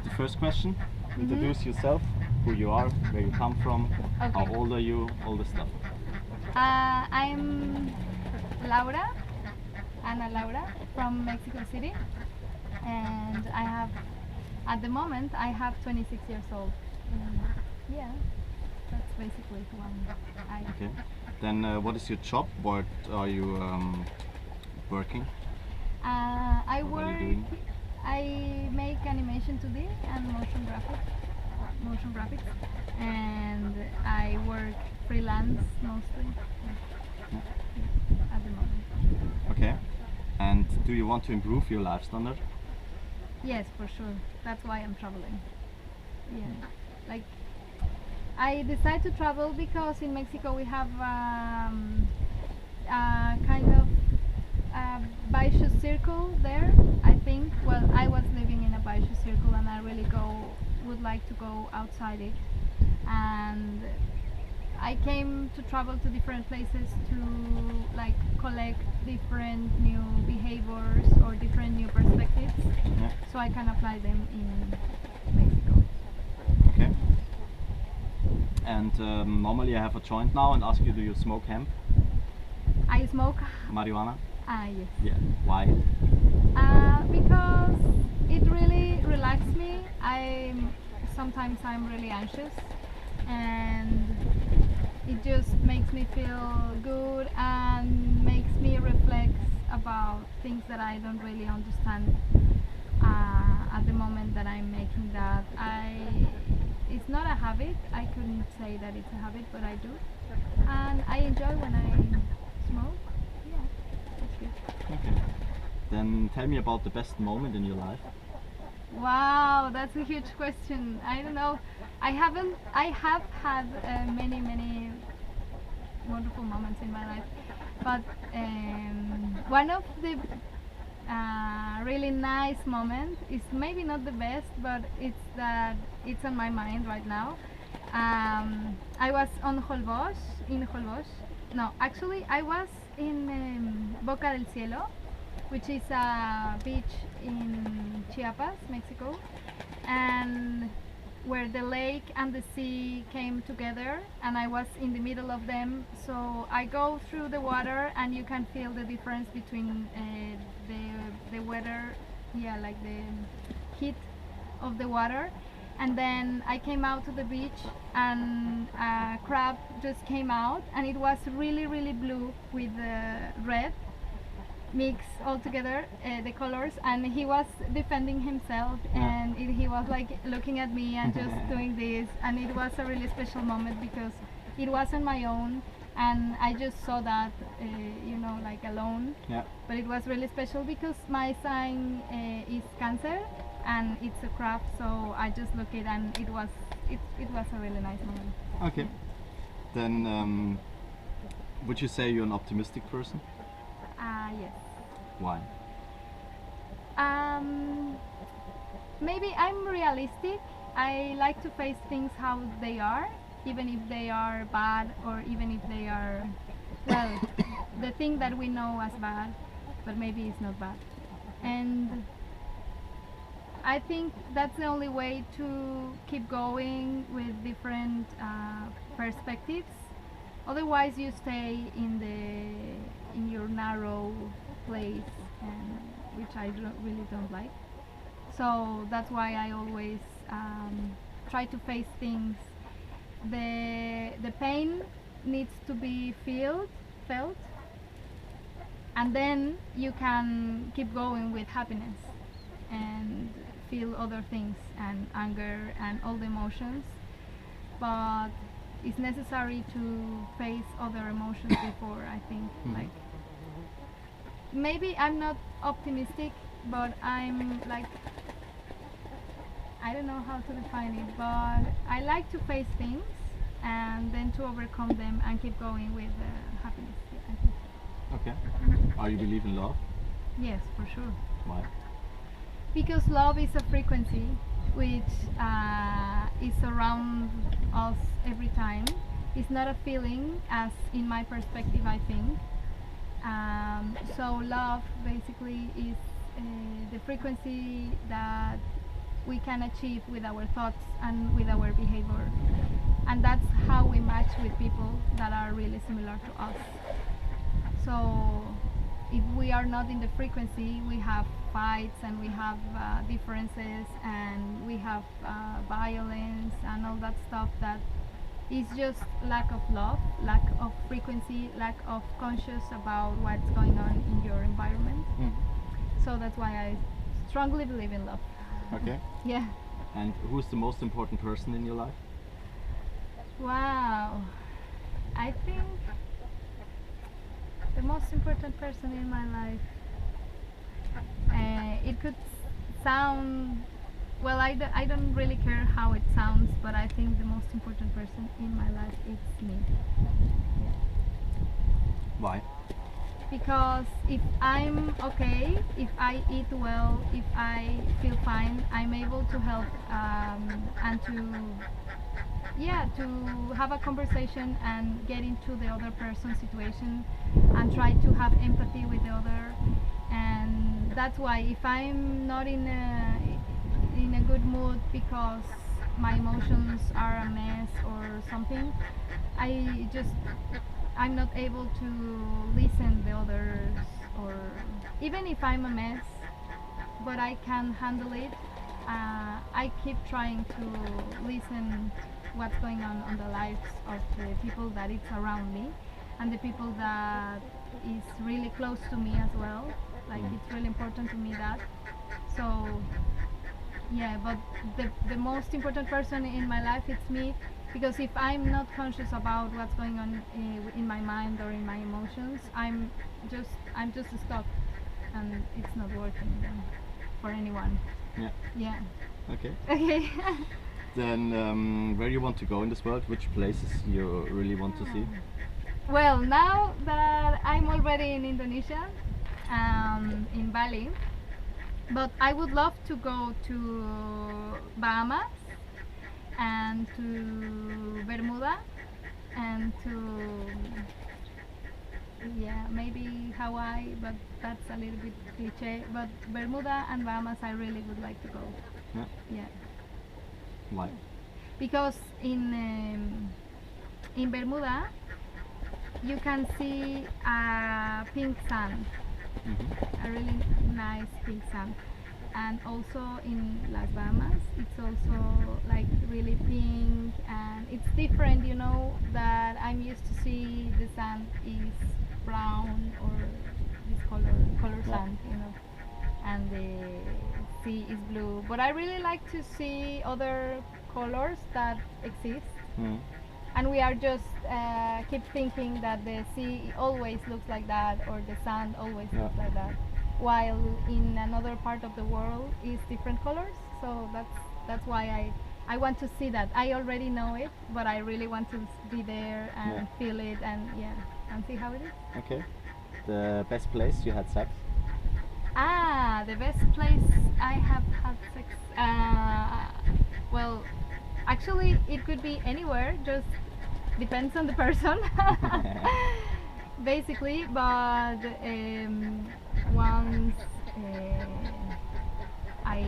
the first question. Introduce yourself, who you are, where you come from, how old are you, all the stuff. I'm Laura, Ana Laura, from Mexico City, and at the moment, I have 26 years old. Yeah, that's basically who I. Okay. Then what is your job? What are you working? I What are you work. doing? I make animation 2D and motion graphics, and I work freelance mostly at the moment. Okay. And do you want to improve your life standard? Yes, for sure. That's why I'm traveling. Yeah, like I decided to travel because in Mexico we have kind of vicious circle there. I think. Well, I was living in a vicious circle, and I really would like to go outside it. And I came to travel to different places to like collect different new behaviors or different new perspectives, so I can apply them in Mexico. Okay. And normally I have a joint now and ask you, do you smoke hemp? I smoke. Marijuana? Yes. Yeah. Why? Because it really relaxes me. Sometimes I'm really anxious, and it just makes me feel good and makes me reflect about things that I don't really understand at the moment that I'm making that. It's not a habit. I couldn't say that it's a habit, but I do, and I enjoy when I smoke. Yeah, that's good. Okay. Then tell me about the best moment in your life. Wow, that's a huge question. I don't know. I have had many wonderful moments in my life, but one of the really nice moments is maybe not the best, but it's on my mind right now. I was in Holbox. No, actually, I was in Boca del Cielo, which is a beach in Chiapas, Mexico, and where the lake and the sea came together, and I was in the middle of them. So I go through the water, and you can feel the difference between the weather, like the heat of the water. And then I came out to the beach, and a crab just came out, and it was really blue with red mix all together, the colors, and he was defending himself, and he was like looking at me and just doing this, and it was a really special moment because it wasn't my own, and I just saw that like alone. But it was really special because my sign is Cancer, and it's a crab, so I just looked it, and it was a really nice moment. Okay. Then would you say you're an optimistic person? Yes. Why? Maybe I'm realistic. I like to face things how they are, even if they are bad, or even if they are, well, the thing that we know as bad, but maybe it's not bad. And I think that's the only way to keep going with different perspectives. Otherwise, you stay in your narrow place, which I really don't like. So that's why I always try to face things. The pain needs to be felt, and then you can keep going with happiness and feel other things and anger and all the emotions. But it's necessary to face other emotions before, I think. Like, maybe I'm not optimistic, but I'm like, I don't know how to define it, but I like to face things and then to overcome them and keep going with happiness. Yeah, I think. Okay. Are you believe in love? Yes, for sure. Why? Because love is a frequency which is around us every time. It's not a feeling, as in my perspective, I think. So love basically is the frequency that we can achieve with our thoughts and with our behavior. And that's how we match with people that are really similar to us. So if we are not in the frequency, we have fights and we have differences and we have violence and all that stuff that is just lack of love, lack of frequency, lack of conscious about what's going on in your environment. So that's why I strongly believe in love. Okay. Yeah. And who's the most important person in your life? Wow. I think the most important person in my life, it could sound, well, I don't really care how it sounds, but I think the most important person in my life is me. Why? Because if I'm okay, if I eat well, if I feel fine, I'm able to help and to have a conversation and get into the other person's situation and try to have empathy with the other. And that's why if I'm not in a good mood because my emotions are a mess or something, I'm not able to listen the others, or even if I'm a mess but I can handle it, I keep trying to listen what's going on the lives of the people that it's around me and the people that is really close to me as well. Like it's really important to me that. So yeah, but the most important person in my life it's me, because if I'm not conscious about what's going on in my mind or in my emotions, I'm just stuck and it's not working then for anyone. Yeah. Yeah. Okay. Okay. Then where you want to go in this world? Which places you really want to see? Well, now that I'm already in Indonesia, in Bali, but I would love to go to Bahamas and to Bermuda and to maybe Hawaii, but that's a little bit cliche. But Bermuda and Bahamas, I really would like to go. Yeah. Yeah. Why? Because in Bermuda you can see a pink sand, a really nice pink sand, and also in Las Bahamas it's also like really pink and it's different. You know that I'm used to see the sand is brown or this color sand, you know, and the sea is blue. But I really like to see other colors that exist. And we are just keep thinking that the sea always looks like that or the sand always looks like that, while in another part of the world is different colors. So that's why I want to see that. I already know it, but I really want to be there and feel it and and see how it is. Okay. The best place you had sex? The best place I have had sex. Well, actually, it could be anywhere. Just depends on the person, basically. But once I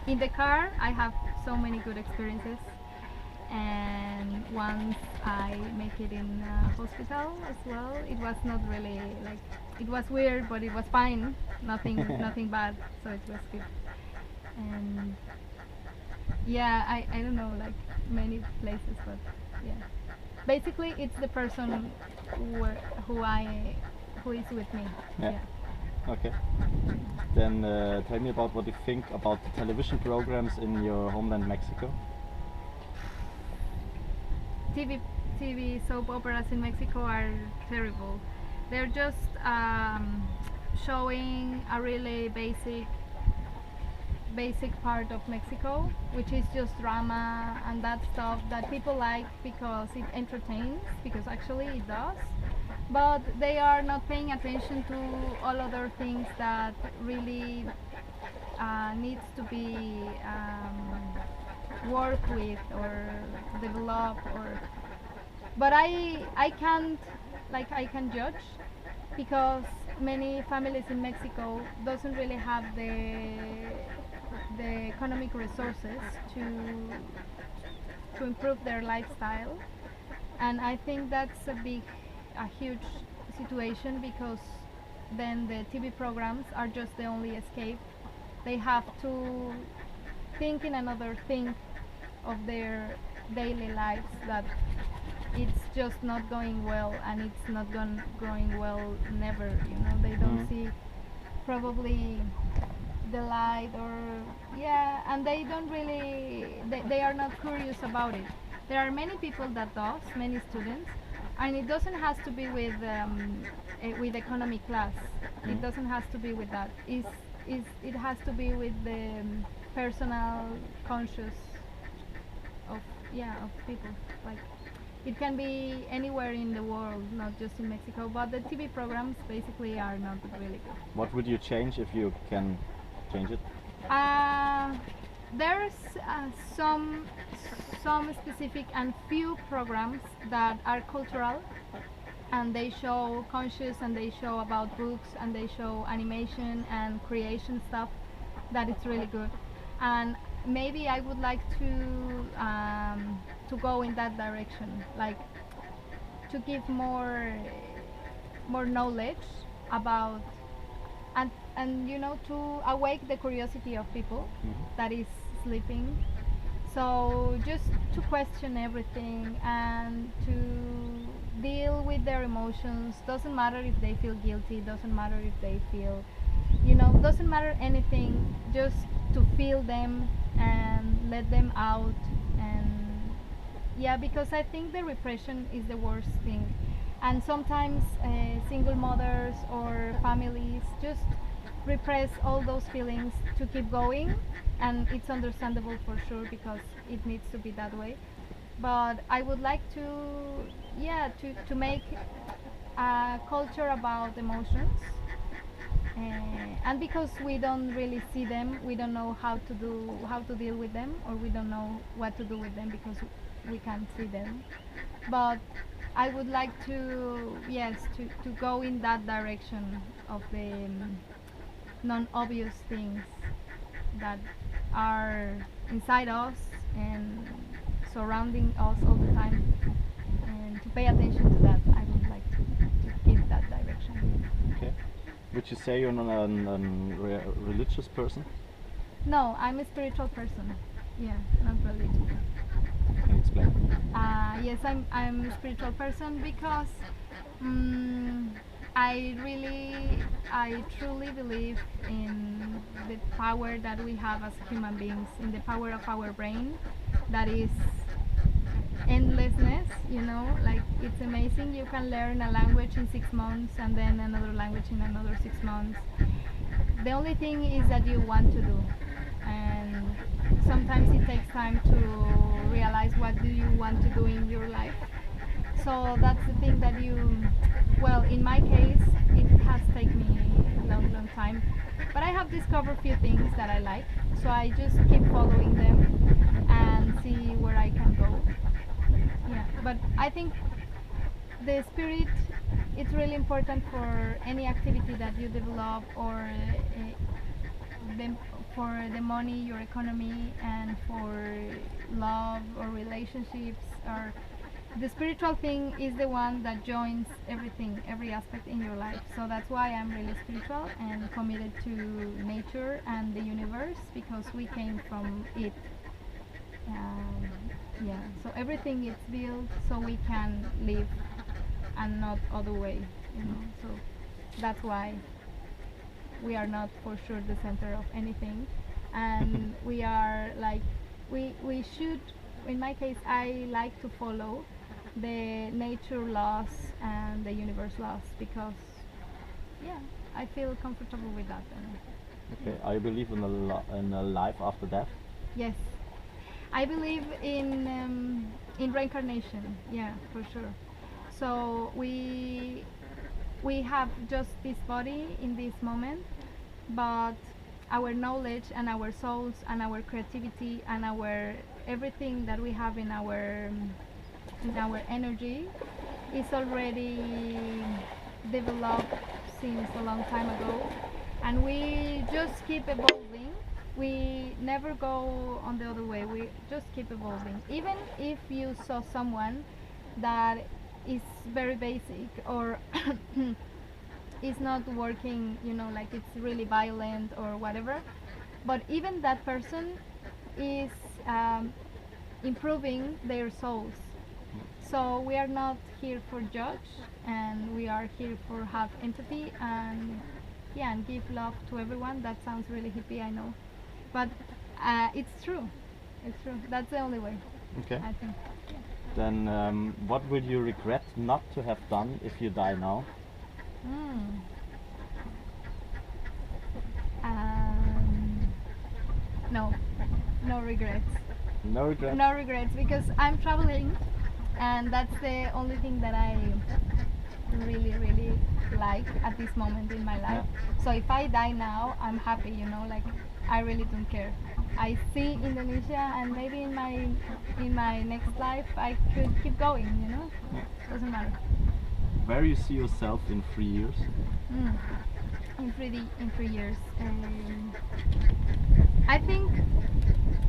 in the car, I have so many good experiences. And once I make it in a hospital as well. It was not really like, it was weird, but it was fine. Nothing bad. So it was good. And I don't know, like many places, but yeah. Basically, it's the person who is with me. Yeah. Okay. Then tell me about what you think about the television programs in your homeland Mexico. TV soap operas in Mexico are terrible. They're just showing a really basic part of Mexico, which is just drama and that stuff that people like because it entertains, because actually it does. But they are not paying attention to all other things that really needs to be worked with or developed. But I can't, like, I can judge because many families in Mexico doesn't really have the economic resources to improve their lifestyle. And I think that's a huge situation, because then the TV programs are just the only escape. They have to think in another thing of their daily lives, that it's just not going well, and it's not going well never. They don't see probably the light, or yeah, and they don't really, they are not curious about it. There are many people that does, many students, and it doesn't has to be with economic class. It doesn't has to be with that. It has to be with the personal conscious of of people. Like, it can be anywhere in the world, not just in Mexico. But the TV programs basically are not really good. What would you change if you can change it? There's some specific and few programs that are cultural, and they show conscious, and they show about books, and they show animation and creation stuff, that it's really good. And maybe I would like to go in that direction, like to give more knowledge about, and to awake the curiosity of people that is sleeping. So just to question everything and to deal with their emotions. Doesn't matter if they feel guilty, doesn't matter if they feel, doesn't matter anything, just to feel them and let them out. And yeah, because I think the repression is the worst thing. And sometimes single mothers or families just repress all those feelings to keep going, and it's understandable for sure, because it needs to be that way. But I would like to make a culture about emotions, and because we don't really see them, we don't know how to deal with them, or we don't know what to do with them, because we can't see them. But I would like to go in that direction of the non-obvious things that are inside us and surrounding us all the time, and to pay attention to that. I would like to give that direction. Okay. Would you say you're not a religious person? No, I'm a spiritual person. Yeah, not religious. Can you explain? Yes, I'm a spiritual person, because I truly believe in the power that we have as human beings, in the power of our brain, that is endlessness. Like, it's amazing. You can learn a language in 6 months, and then another language in another 6 months. The only thing is that you want to do, and sometimes it takes time to realize what do you want to do in your life. So that's the thing that in my case, it has taken me a long time, but I have discovered a few things that I like, so I just keep following them and see where I can go. Yeah, but I think the spirit, it's really important for any activity that you develop, or for the money, your economy, and for love or relationships. Or the spiritual thing is the one that joins everything, every aspect in your life. So that's why I'm really spiritual and committed to nature and the universe, because we came from it. So everything is built so we can live, and not other way. So that's why we are not for sure the center of anything, and we are like, we should, in my case, I like to follow the nature laws and the universe laws, because I feel comfortable with that. Okay. I believe in a life after death. Yes, I believe in reincarnation. Yeah, for sure. So we have just this body in this moment, but our knowledge and our souls and our creativity and our everything that we have in our energy is already developed since a long time ago, and we just keep evolving we never go on the other way. We just keep evolving. Even if you saw someone that is very basic or is not working, you know, like it's really violent or whatever, but even that person is improving their souls. So we are not here for judge, and we are here for have empathy and yeah, and give love to everyone. That sounds really hippie, I know, but it's true. It's true. That's the only way, Okay. I think. Then what will you regret not to have done if you die now? Mm. No, no regrets. No regrets? No regrets, because I'm traveling, and that's the only thing that I really, really like at this moment in my life. So if I die now, I'm happy, you know, like I really don't care. I see Indonesia, and maybe in my next life I could keep going, you know. Doesn't matter. Where you see yourself in 3 years? In 3 years, I think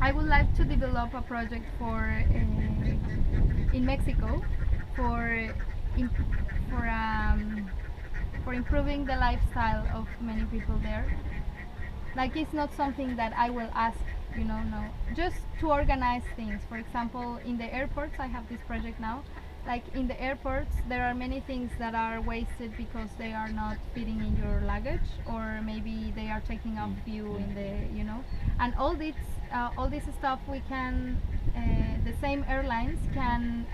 I would like to develop a project for in Mexico for for improving the lifestyle of many people there. Like it's not something that I will ask, you know, no. Just to organize things. For example, in the airports, I have this project now. Like in the airports, there are many things that are wasted because they are not fitting in your luggage, or maybe they are taking up you in the, you know. And all this stuff we can, the same airlines can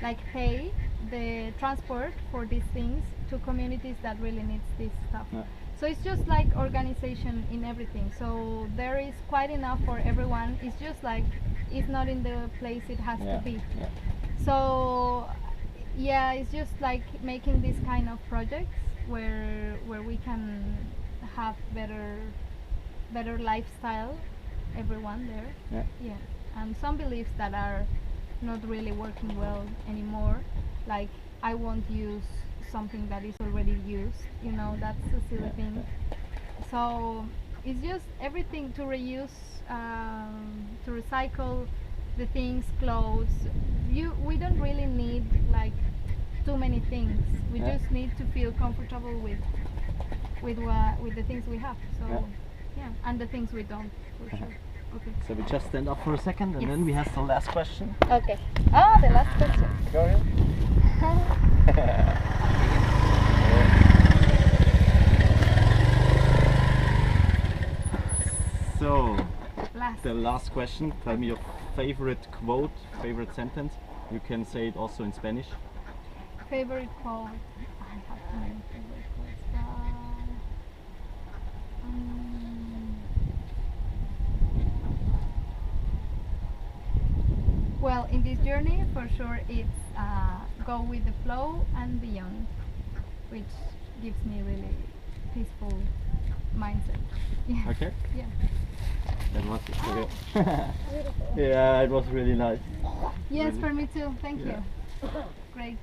like pay the transport for these things to communities that really needs this stuff. Yeah. So it's just like organization in everything. So there is quite enough for everyone. It's just like it's not in the place it has to be. Yeah. So yeah, it's just like making this kind of projects where we can have better lifestyle, everyone there. Yeah. Yeah, and some beliefs that are not really working well anymore, like I won't use something that is already used, you know, that's a silly thing. So it's just everything to reuse, to recycle the things, clothes. We don't really need like too many things. We Yeah. just need to feel comfortable with the things we have. So yeah, and the things we don't, for sure. Okay. So we just stand up for a second, and Yes. then we have the last question. Okay. Oh, the last question. Go ahead. So, the last question. Tell me your favorite quote, favorite sentence. You can say it also in Spanish. Favorite quote. I have so many favorite quotes. Well, in this journey, for sure, it's go with the flow and beyond, which gives me really peaceful mindset. Yeah. Okay. Yeah. That was okay. Beautiful. Yeah, it was really nice. Yes, Really. for me too. Thank Yeah. you. Great.